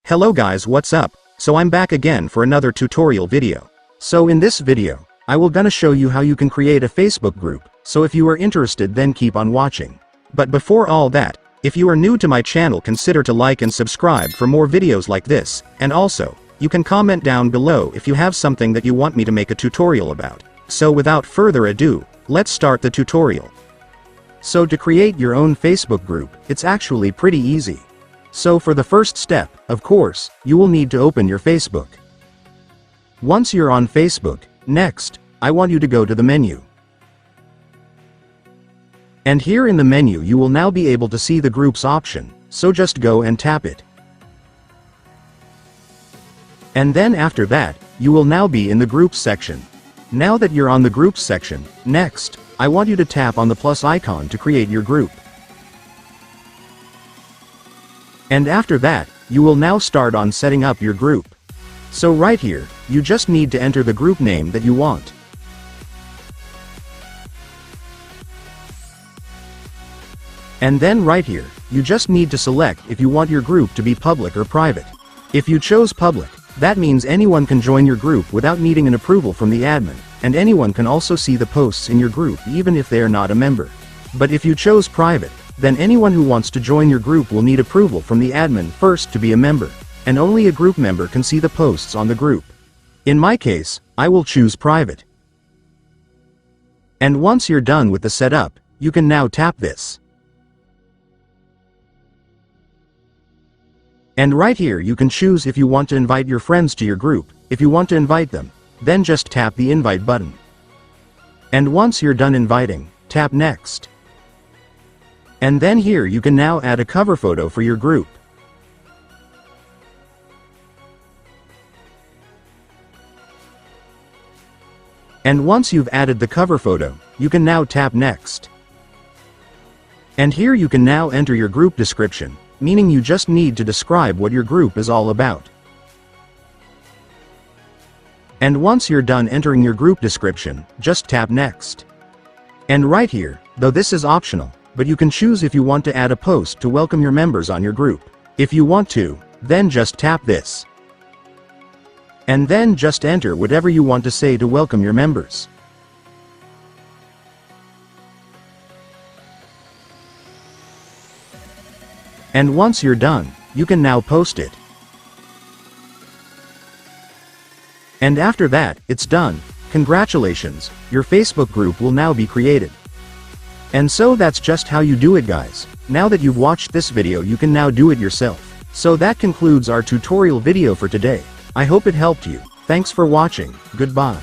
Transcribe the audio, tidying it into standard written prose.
Hello guys, what's up? So I'm back again for another tutorial video. So in this video, I will gonna show you how you can create a Facebook group, so if you are interested then keep on watching. But before all that, if you are new to my channel consider to like and subscribe for more videos like this, and also, you can comment down below if you have something that you want me to make a tutorial about. So without further ado, let's start the tutorial. So to create your own Facebook group, it's actually pretty easy. So for the first step, of course, you will need to open your Facebook. Once you're on Facebook, next, I want you to go to the menu. And here in the menu you will now be able to see the groups option, so just go and tap it. And then after that, you will now be in the groups section. Now that you're on the groups section, next, I want you to tap on the plus icon to create your group. And after that, you will now start on setting up your group. So right here, you just need to enter the group name that you want. And then right here, you just need to select if you want your group to be public or private. If you chose public, that means anyone can join your group without needing an approval from the admin, and anyone can also see the posts in your group even if they are not a member. But if you chose private, then anyone who wants to join your group will need approval from the admin first to be a member, and only a group member can see the posts on the group. In my case, I will choose private. And once you're done with the setup, you can now tap this. And right here you can choose if you want to invite your friends to your group. If you want to invite them, then just tap the invite button. And once you're done inviting, tap next. And then here you can now add a cover photo for your group. And once you've added the cover photo, you can now tap next. And here you can now enter your group description, meaning you just need to describe what your group is all about. And once you're done entering your group description, just tap next. And right here, though this is optional, but you can choose if you want to add a post to welcome your members on your group. If you want to, then just tap this. And then just enter whatever you want to say to welcome your members. And once you're done, you can now post it. And after that, it's done. Congratulations, your Facebook group will now be created. And so that's just how you do it, guys. Now that you've watched this video, you can now do it yourself. So that concludes our tutorial video for today. I hope it helped you. Thanks for watching. Goodbye.